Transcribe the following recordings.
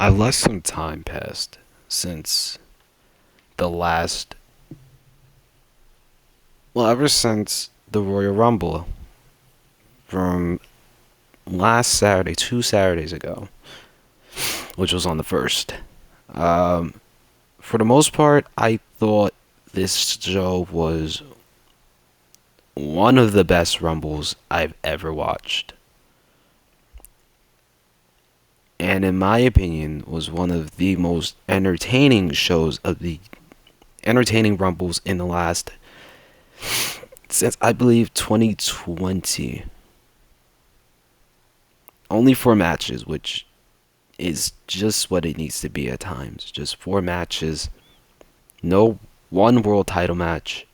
I let some time passed since the last, ever since the Royal Rumble from last Saturday, 2 Saturdays ago, which was on the first. Um, for the most part, I thought this show was one of the best Rumbles I've ever watched. And in my opinion, was one of the most entertaining shows of the entertaining Rumbles in the last, since I believe 2020. Only 4 matches, which is just what it needs to be at times. Just 4 matches, no one world title match,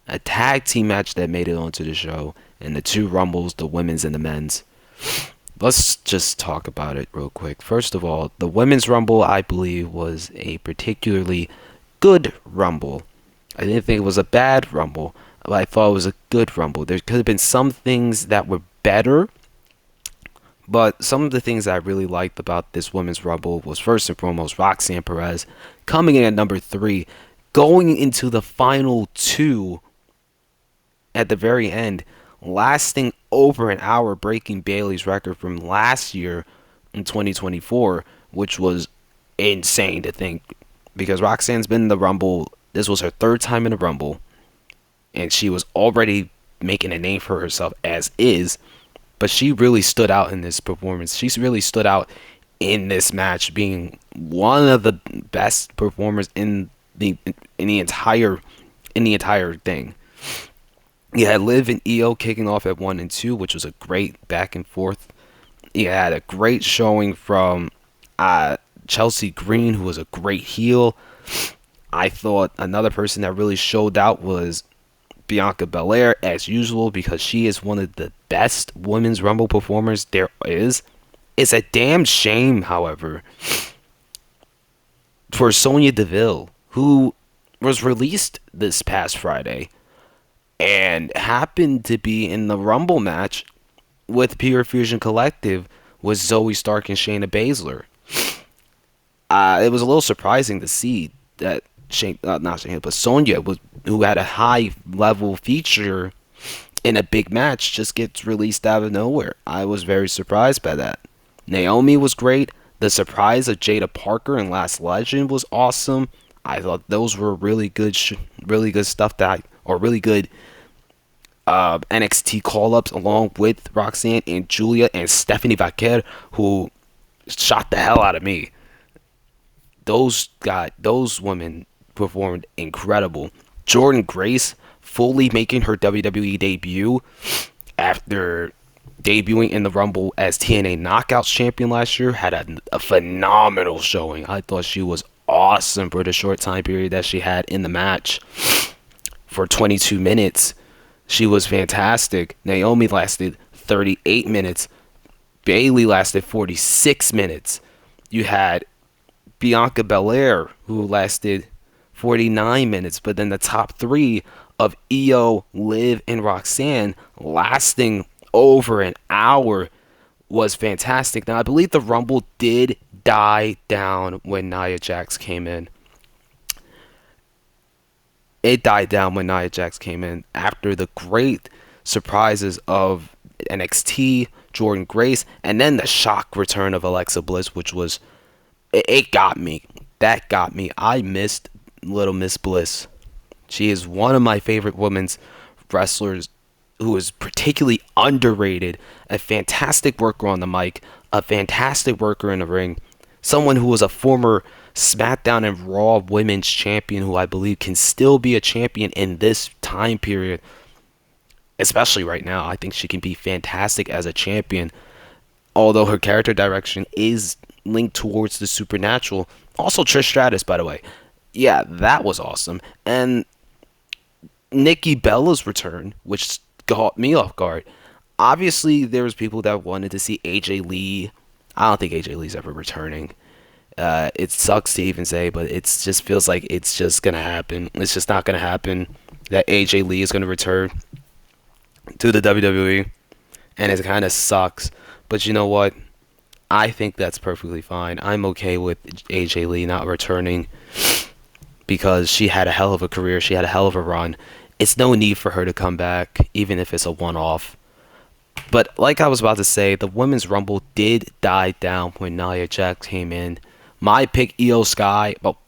a tag team match that made it onto the show, and the 2 Rumbles, the women's and the men's. Let's just talk about it real quick. First of all, the women's Rumble, I believe, was a particularly good Rumble. I didn't think it was a bad Rumble, but I thought it was a good Rumble. There could have been some things that were better, but some of the things I really liked about this women's Rumble was first and foremost Roxanne Perez coming in at number 3, going into the final 2 at the very end, lasting over an hour, breaking Bayley's record from last year in 2024, which was insane to think, because Roxanne's been in the Rumble. This was her 3rd time in the Rumble, and she was already making a name for herself as is, but she really stood out in this performance. She really stood out in this match, being one of the best performers in the entire thing. You had Liv and Io kicking off at 1 and 2, which was a great back and forth. You had a great showing from Chelsea Green, who was a great heel. I thought another person that really showed out was Bianca Belair, as usual, because she is one of the best women's Rumble performers there is. It's a damn shame, however, for Sonya Deville, who was released this past Friday and happened to be in the Rumble match with Pure Fusion Collective with Zoe Stark and Shayna Baszler. It was a little surprising to see that not Shayna, but Sonya, who had a high level feature in a big match, just gets released out of nowhere. I was very surprised by that. Naomi was great. The surprise of Jada Parker and Last Legend was awesome. I thought those were really good stuff really good NXT call-ups, along with Roxanne and Julia and Stephanie Vaquer, who shot the hell out of me. Those women performed incredible. Jordynne Grace fully making her WWE debut after debuting in the Rumble as TNA Knockouts champion last year, had a phenomenal showing. I thought she was awesome for the short time period that she had in the match. For 22 minutes, she was fantastic. Naomi lasted 38 minutes. Bayley lasted 46 minutes. You had Bianca Belair, who lasted 49 minutes, but then the top 3 of Io, Liv, and Roxanne lasting over an hour was fantastic. Now, I believe the Rumble did die down when Nia Jax came in. It died down when Nia Jax came in after the great surprises of NXT, Jordynne Grace, and then the shock return of Alexa Bliss, which was, it got me. That got me. I missed Little Miss Bliss. She is one of my favorite women's wrestlers, who is particularly underrated, a fantastic worker on the mic, a fantastic worker in the ring, someone who was a former SmackDown and Raw Women's Champion, who I believe can still be a champion in this time period, especially right now. I think she can be fantastic as a champion, although her character direction is linked towards the supernatural. Also, Trish Stratus, by the way. Yeah, that was awesome. And Nikki Bella's return, which caught me off guard. Obviously, there was people that wanted to see AJ Lee. I don't think AJ Lee's ever returning. It sucks to even say, but it just feels like it's just going to happen. It's just not going to happen that AJ Lee is going to return to the WWE. And it kind of sucks. But you know what? I think that's perfectly fine. I'm okay with AJ Lee not returning because she had a hell of a career. She had a hell of a run. It's no need for her to come back, even if it's a one off. But like I was about to say, the women's rumble did die down when Nia Jax came in. My pick, Io Sky. Well,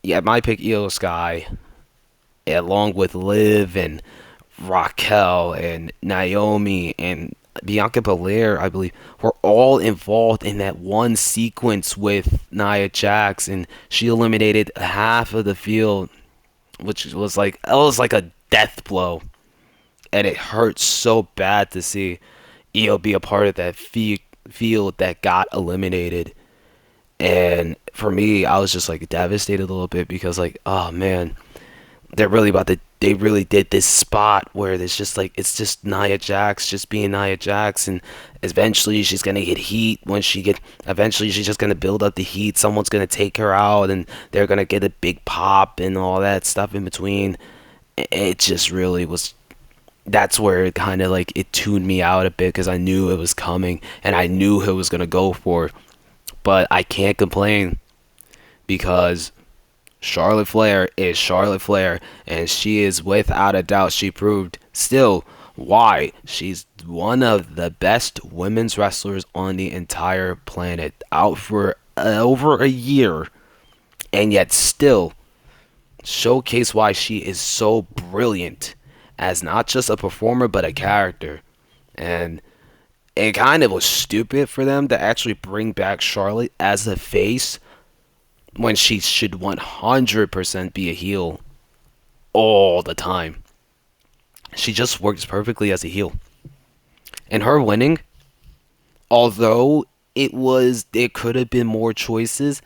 yeah, my pick, Io Sky, along with Liv and Raquel and Naomi and Bianca Belair, I believe, were all involved in that one sequence with Nia Jax, and she eliminated half of the field, which was like a death blow, and it hurt so bad to see Io be a part of that field that got eliminated. And for me, I was just like devastated a little bit because like, oh man, they really did this spot where it's just Nia Jax just being Nia Jax, and eventually she's gonna get heat. Eventually she's just gonna build up the heat, someone's gonna take her out, and they're gonna get a big pop and all that stuff in between. It just really was. That's where it kind of like it tuned me out a bit because I knew it was coming and I knew who was gonna go for. But I can't complain because Charlotte Flair is Charlotte Flair, and she is without a doubt, she proved still why she's one of the best women's wrestlers on the entire planet. Out for over a year, and yet still showcase why she is so brilliant as not just a performer but a character. And it kind of was stupid for them to actually bring back Charlotte as a face when she should 100% be a heel all the time. She just works perfectly as a heel. And her winning, although it could have been more choices,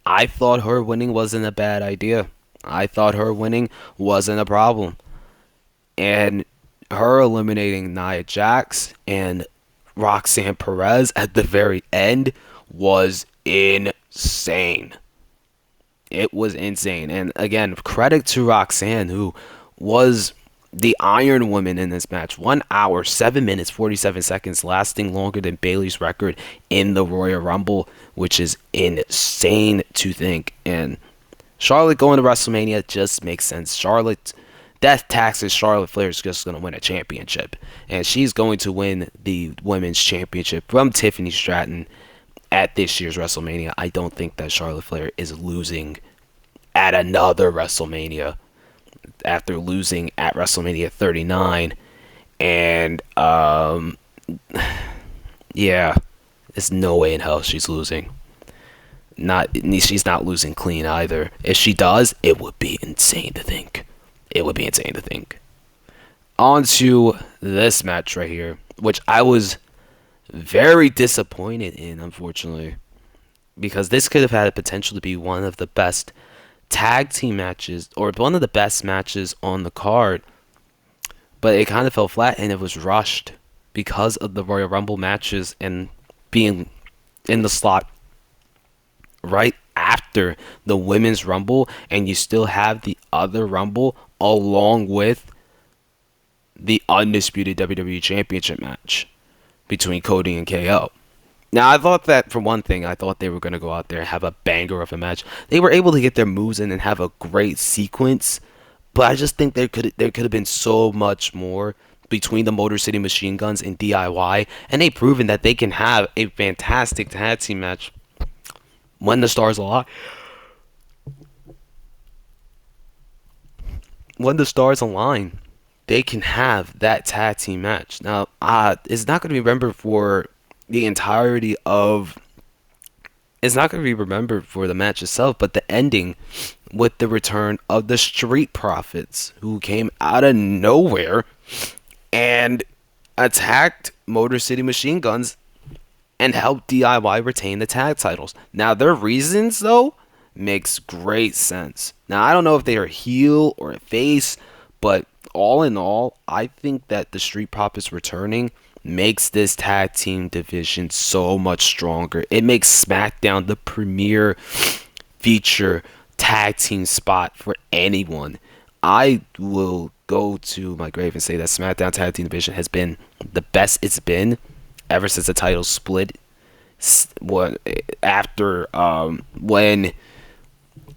I thought her winning wasn't a bad idea. I thought her winning wasn't a problem. And her eliminating Nia Jax and Roxanne Perez at the very end was insane. It was insane. And again, credit to Roxanne, who was the Iron Woman in this match. 1 hour, 7 minutes, 47 seconds, lasting longer than Bayley's record in the Royal Rumble, which is insane to think. And Charlotte going to WrestleMania just makes sense. Death taxes Charlotte Flair is just going to win a championship. And she's going to win the women's championship from Tiffany Stratton at this year's WrestleMania. I don't think that Charlotte Flair is losing at another WrestleMania after losing at WrestleMania 39. And, yeah, there's no way in hell she's losing. She's not losing clean either. If she does, it would be insane to think. It would be insane to think. On to this match right here, which I was very disappointed in, unfortunately, because this could have had the potential to be one of the best tag team matches or one of the best matches on the card, but it kind of fell flat and it was rushed because of the Royal Rumble matches and being in the slot right after the Women's Rumble, and you still have the other Rumble along with the undisputed WWE Championship match between Cody and KO. Now, I thought that, for one thing, I thought they were going to go out there and have a banger of a match. They were able to get their moves in and have a great sequence, but I just think there could have been so much more between the Motor City Machine Guns and DIY, and they've proven that they can have a fantastic tag team match when the stars align. When the stars align, they can have that tag team match. Now, it's not going to be remembered for the entirety of. It's not going to be remembered for the match itself, but the ending with the return of the Street Profits, who came out of nowhere and attacked Motor City Machine Guns and helped DIY retain the tag titles. Now, their reasons, though, makes great sense. Now, I don't know if they are heel or a face, but all in all, I think that the Street Profits returning makes this tag team division so much stronger. It makes SmackDown the premier feature tag team spot for anyone. I will go to my grave and say that SmackDown tag team division has been the best it's been ever since the title split What after when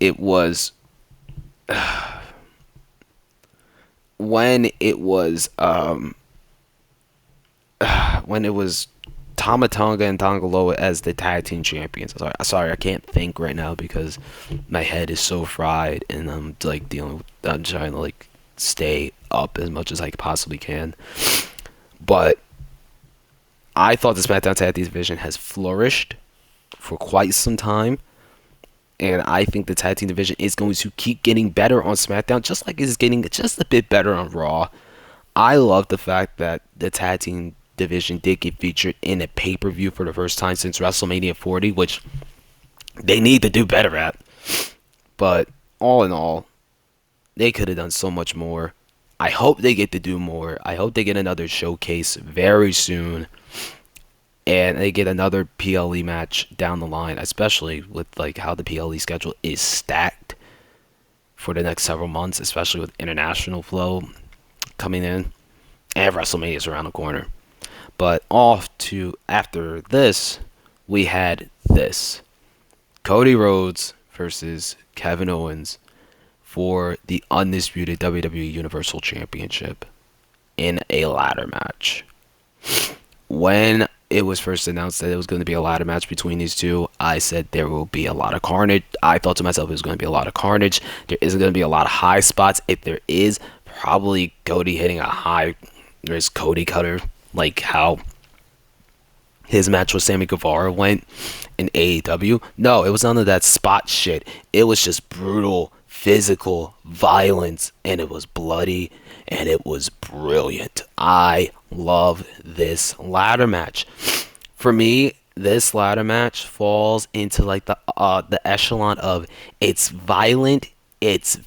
it was when it was when it was Tama Tonga and Tongaloa as the tag team champions. Sorry, I can't think right now because my head is so fried and I'm like I'm trying to like stay up as much as I possibly can. But I thought the SmackDown Tag Team division has flourished for quite some time, and I think the tag team division is going to keep getting better on SmackDown, just like it's getting just a bit better on Raw. I love the fact that the tag team division did get featured in a pay-per-view for the first time since WrestleMania 40, which they need to do better at. But all in all, they could have done so much more. I hope they get to do more. I hope they get another showcase very soon. And they get another PLE match down the line, especially with like how the PLE schedule is stacked for the next several months, especially with international flow coming in. And WrestleMania is around the corner. But off to after this, we had this. Cody Rhodes versus Kevin Owens for the undisputed WWE Universal Championship in a ladder match. When it was first announced that it was going to be a ladder match between these two, I said there will be a lot of carnage. I thought to myself it was going to be a lot of carnage. There isn't going to be a lot of high spots. If there is, probably Cody hitting a high. There's Cody Cutter, like how his match with Sammy Guevara went in AEW. No, it was none of that spot shit. It was just brutal, physical violence, and it was bloody, and it was brilliant. I love this ladder match. For me, this ladder match falls into like the echelon of it's violent, it's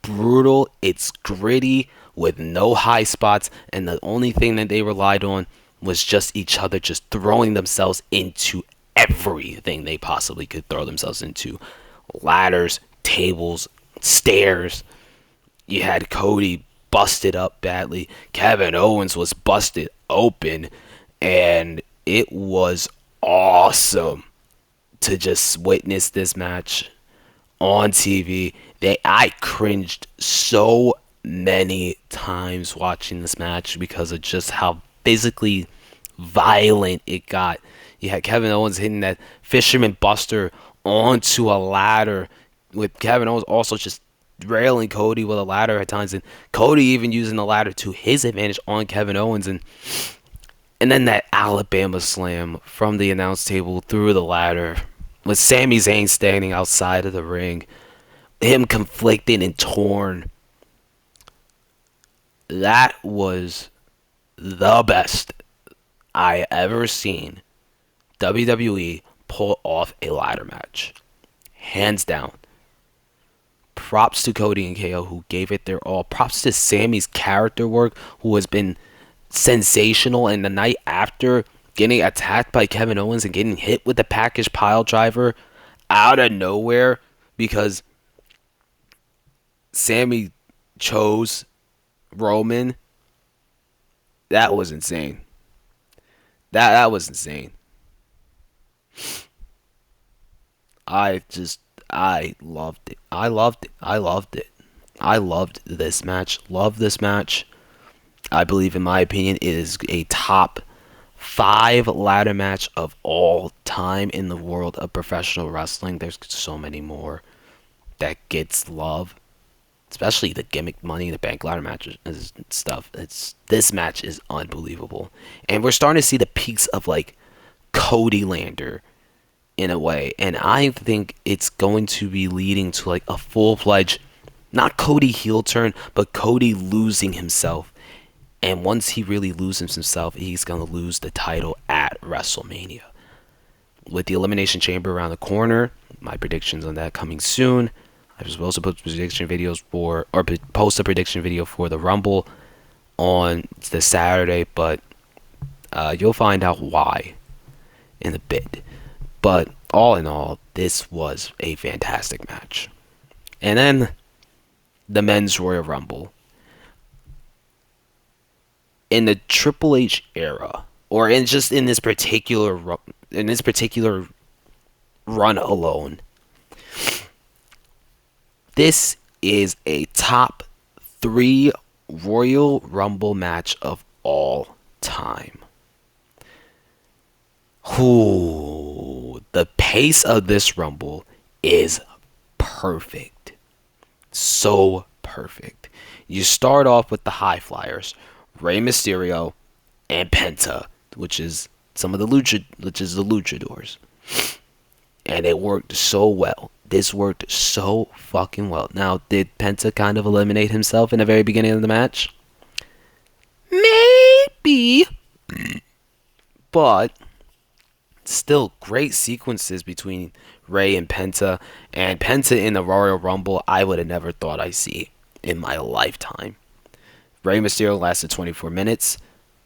brutal, it's gritty with no high spots, and the only thing that they relied on was just each other just throwing themselves into everything they possibly could throw themselves into. Ladders, tables, stairs. You had Cody busted up badly. Kevin Owens was busted open. And it was awesome to just witness this match on TV. I cringed so many times watching this match because of just how physically violent it got. You had Kevin Owens hitting that Fisherman Buster onto a ladder, with Kevin Owens also just railing Cody with a ladder at times, and Cody even using the ladder to his advantage on Kevin Owens, and then that Alabama slam from the announce table through the ladder with Sami Zayn standing outside of the ring, him conflicted and torn. That was the best I ever seen WWE pull off a ladder match. Hands down. Props to Cody and KO who gave it their all. Props to Sammy's character work, who has been sensational. And the night after getting attacked by Kevin Owens and getting hit with the package pile driver out of nowhere because Sammy chose Roman. That was insane. That was insane. I loved it. I loved it. I loved it. I loved this match. Love this match. I believe, in my opinion, it is a top 5 ladder match of all time in the world of professional wrestling. There's so many more that gets love, especially the gimmick Money in the Bank ladder matches and stuff. This match is unbelievable, and we're starting to see the peaks of like Cody Lander in a way, and I think it's going to be leading to like a full-fledged, not Cody heel turn, but Cody losing himself. And once he really loses himself, he's going to lose the title at WrestleMania. With the Elimination Chamber around the corner, my predictions on that coming soon. I was supposed to put prediction videos post a prediction video for the Rumble on the Saturday, but you'll find out why in a bit. But all in all, this was a fantastic match. And then the Men's Royal Rumble. In the Triple H era, or in this particular in this particular run alone, this is a top 3 Royal Rumble match of all time. Ooh, the pace of this Rumble is perfect. So perfect. You start off with the high flyers, Rey Mysterio and Penta, which is the luchadors. And it worked so well. This worked so fucking well. Now, did Penta kind of eliminate himself in the very beginning of the match? Maybe. But still great sequences between Rey and Penta. And Penta in the Royal Rumble, I would have never thought I'd see in my lifetime. Rey Mysterio lasted 24 minutes.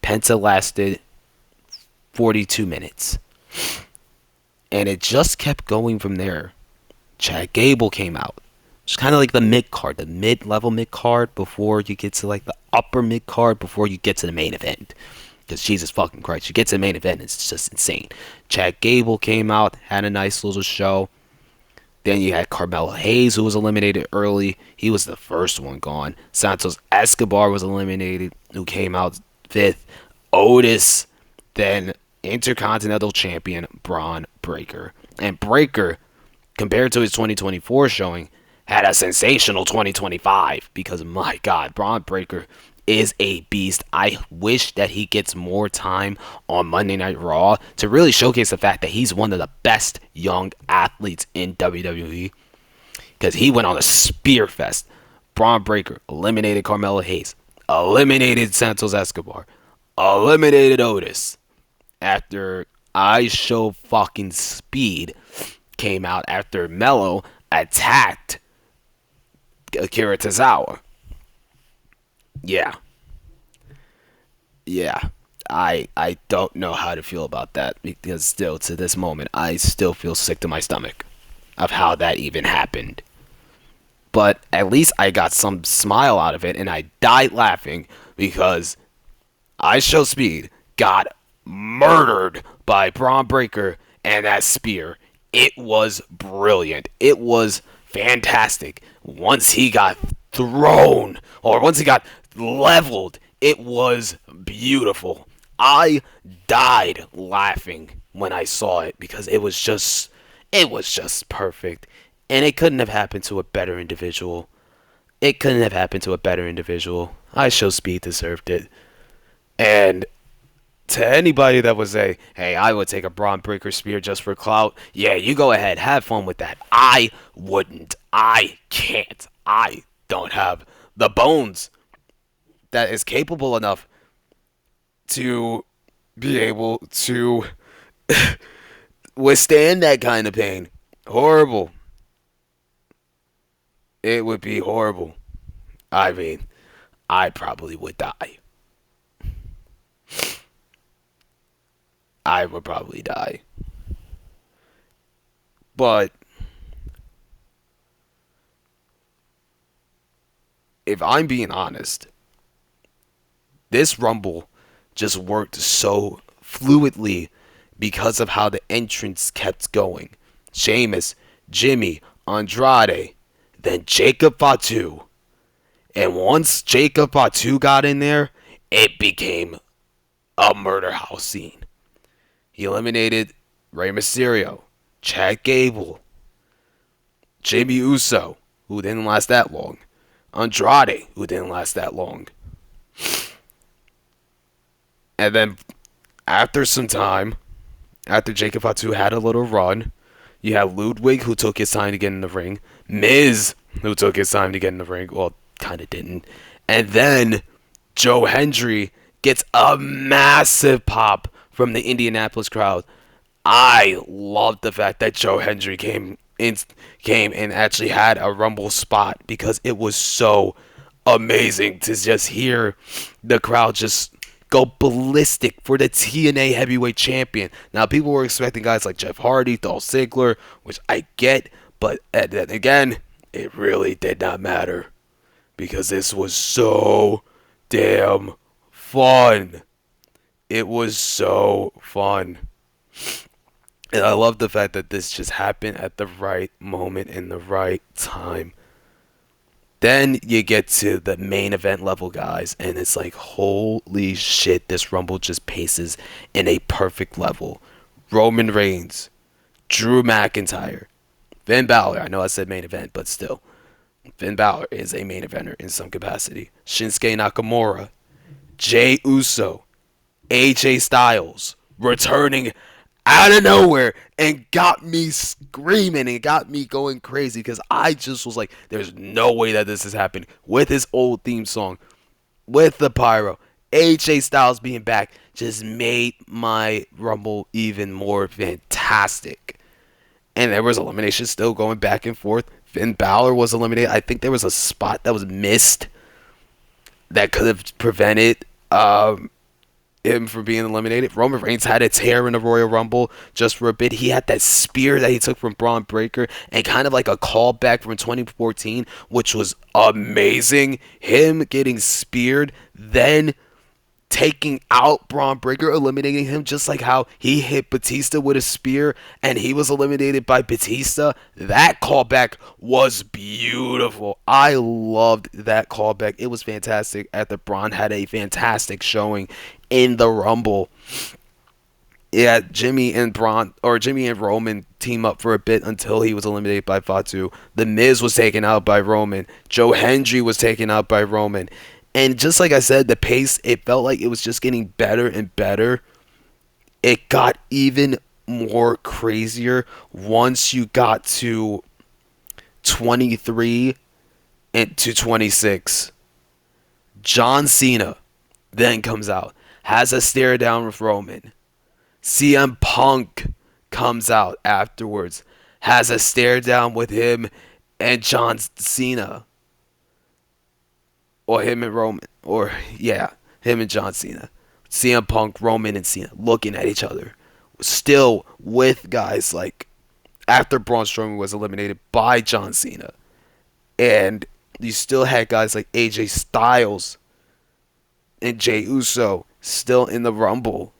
Penta lasted 42 minutes. And it just kept going from there. Chad Gable came out. It's kind of like the mid card, the mid-level mid card before you get to like the upper mid card before you get to the main event. Because Jesus fucking Christ, you get to the main event, it's just insane. Chad Gable came out, had a nice little show. Then you had Carmelo Hayes, who was eliminated early. He was the first one gone. Santos Escobar was eliminated, who came out 5th. Otis, then Intercontinental Champion Braun Breaker. And Breaker, compared to his 2024 showing, had a sensational 2025 because, my God, Braun Breaker is a beast. I wish that he gets more time on Monday Night Raw to really showcase the fact that he's one of the best young athletes in WWE, because he went on a spear fest. Braun Breaker eliminated Carmelo Hayes, eliminated Santos Escobar, eliminated Otis after I Show fucking Speed came out after Mello attacked Akira Tozawa. Yeah. I don't know how to feel about that, because still to this moment I still feel sick to my stomach of how that even happened. But at least I got some smile out of it, and I died laughing because I Show Speed got murdered by Braun Breaker and that spear. It was brilliant. It was fantastic. Once he got thrown, or once he got leveled, it was beautiful. I died laughing when I saw it because it was just perfect. And it couldn't have happened to a better individual. It couldn't have happened to a better individual. I Show Speed deserved it. And to anybody that would say, hey, I would take a Braun Breaker spear just for clout, yeah, you go ahead. Have fun with that. I wouldn't. I can't. I don't have the bones that is capable enough to be able to withstand that kind of pain. Horrible. It would be horrible. I mean, I probably would die. I would probably die. But if I'm being honest, this Rumble just worked so fluidly because of how the entrance kept going. Sheamus, Jimmy, Andrade, then Jacob Fatu. And once Jacob Fatu got in there, it became a murder house scene. He eliminated Rey Mysterio, Chad Gable, Jimmy Uso, who didn't last that long, Andrade, who didn't last that long. And then after some time, after Jacob Fatu had a little run, you had Ludwig, who took his time to get in the ring, Miz, who took his time to get in the ring, well, kind of didn't, and then Joe Hendry gets a massive pop from the Indianapolis crowd. I love the fact that Joe Hendry came and actually had a Rumble spot, because it was so amazing to just hear the crowd just go ballistic for the TNA Heavyweight Champion. Now, people were expecting guys like Jeff Hardy, Dolph Ziggler, which I get, but then again, it really did not matter, because this was so damn fun. It was so fun. And I love the fact that this just happened at the right moment in the right time. Then you get to the main event level guys, and it's like, holy shit, this Rumble just paces in a perfect level. Roman Reigns, Drew McIntyre, Finn Balor. I know I said main event, but still. Finn Balor is a main eventer in some capacity. Shinsuke Nakamura, Jey Uso, AJ Styles returning out of nowhere and got me screaming and got me going crazy because I just was like, there's no way that this is happening with his old theme song, with the pyro. AJ Styles being back just made my Rumble even more fantastic. And there was elimination still going back and forth. Finn Balor was eliminated. I think there was a spot that was missed that could have prevented him from being eliminated. Roman Reigns had a tear in the Royal Rumble just for a bit. He had that spear that he took from Braun Breaker and kind of like a callback from 2014, which was amazing. Him getting speared, then taking out Braun Breaker, eliminating him, just like how he hit Batista with a spear and he was eliminated by Batista. That callback was beautiful. I loved that callback. It was fantastic. After Braun had a fantastic showing in the Rumble. Yeah, Jimmy and Roman team up for a bit until he was eliminated by Fatu. The Miz was taken out by Roman. Joe Hendry was taken out by Roman. And just like I said, the pace, it felt like it was just getting better and better. It got even more crazier once you got to 23 and to 26. John Cena then comes out, has a stare down with Roman. CM Punk comes out afterwards, has a stare down with him and John Cena. Or him and Roman. Or, yeah, him and John Cena. CM Punk, Roman, and Cena looking at each other. Still with guys like after Braun Strowman was eliminated by John Cena. And you still had guys like AJ Styles and Jey Uso still in the Rumble.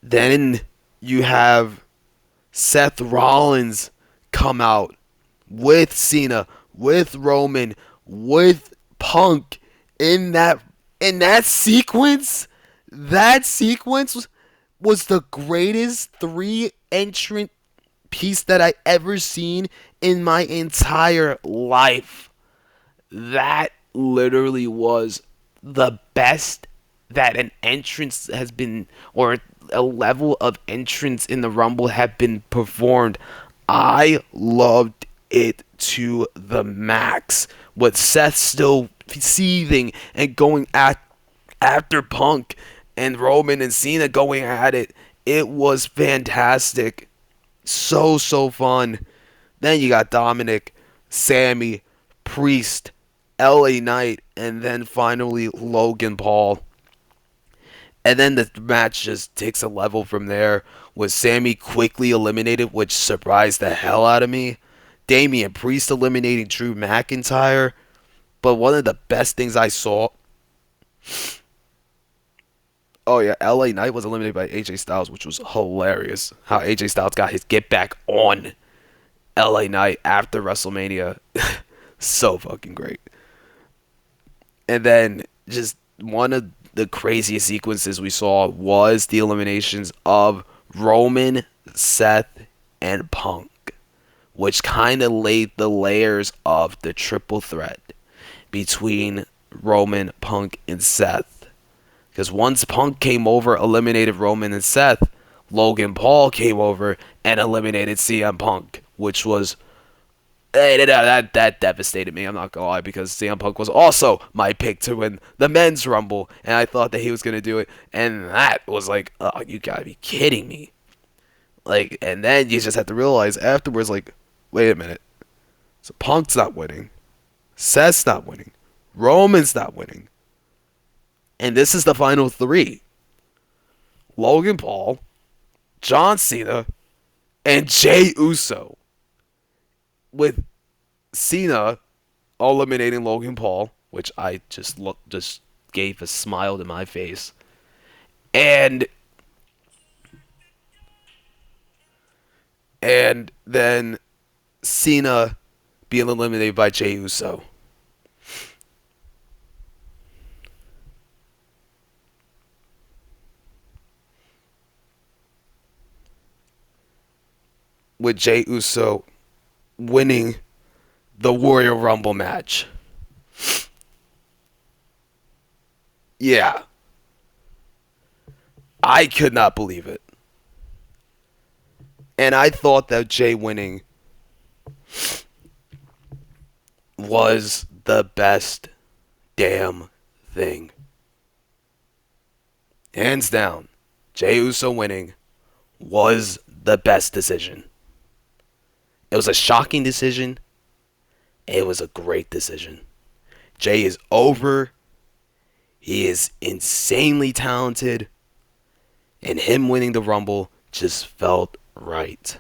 Then you have Seth Rollins come out with Cena, with Roman, with Punk in that sequence. That sequence was the greatest three entrant piece that I ever seen in my entire life. That literally was the best that an entrance has been, or a level of entrance in the Rumble have been performed. I loved it to the max. With Seth still seething and going after Punk and Roman and Cena going at it. It was fantastic. So fun. Then you got Dominic, Sammy, Priest, LA Knight, and then finally Logan Paul. And then the match just takes a level from there with Sammy quickly eliminated, which surprised the hell out of me. Damian Priest eliminating Drew McIntyre. But one of the best things I saw... Oh yeah, LA Knight was eliminated by AJ Styles, which was hilarious. How AJ Styles got his get back on LA Knight after WrestleMania. So fucking great. And then just one of the craziest sequences we saw was the eliminations of Roman, Seth, and Punk, which kind of laid the layers of the triple threat between Roman, Punk, and Seth. Because once Punk came over, eliminated Roman and Seth, Logan Paul came over and eliminated CM Punk, which was... That devastated me, I'm not gonna lie, because CM Punk was also my pick to win the men's Rumble, and I thought that he was gonna do it, and that was like, oh, you gotta be kidding me. Like, and then you just have to realize afterwards, like, wait a minute. So Punk's not winning. Seth's not winning. Roman's not winning. And this is the final three. Logan Paul, John Cena, and Jey Uso. With Cena eliminating Logan Paul, which I just gave a smile to my face. And and then Cena being eliminated by Jey Uso. With Jey Uso winning the Royal Rumble match. Yeah, I could not believe it. And I thought that Jey winning was the best damn thing. Hands down, Jey Uso winning was the best decision. It was a shocking decision. It was a great decision. Jey is over. He is insanely talented. And him winning the Rumble just felt right.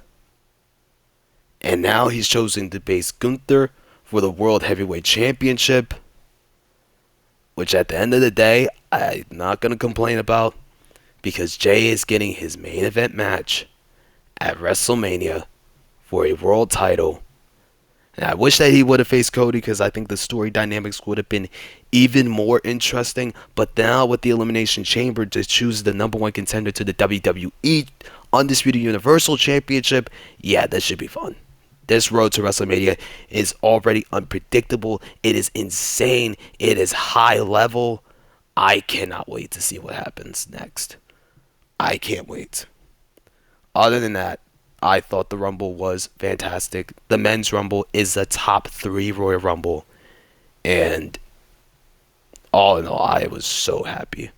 And now he's chosen to face Gunther for the World Heavyweight Championship, which at the end of the day, I'm not going to complain about, because Jey is getting his main event match at WrestleMania for a world title. And I wish that he would have faced Cody, because I think the story dynamics would have been even more interesting. But now with the Elimination Chamber to choose the number one contender to the WWE Undisputed Universal Championship, yeah, that should be fun. This road to WrestleMania is already unpredictable. It is insane. It is high level. I cannot wait to see what happens next. I can't wait. Other than that, I thought the Rumble was fantastic. The men's Rumble is the top 3 Royal Rumble. And all in all, I was so happy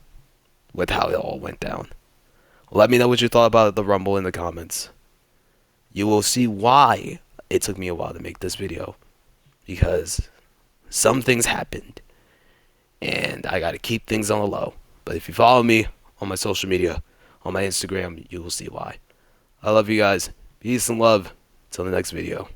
with how it all went down. Let me know what you thought about the Rumble in the comments. You will see why it took me a while to make this video, because some things happened and I gotta keep things on the low. But if you follow me on my social media, on my Instagram, you will see why. I love you guys. Peace and love. Till the next video.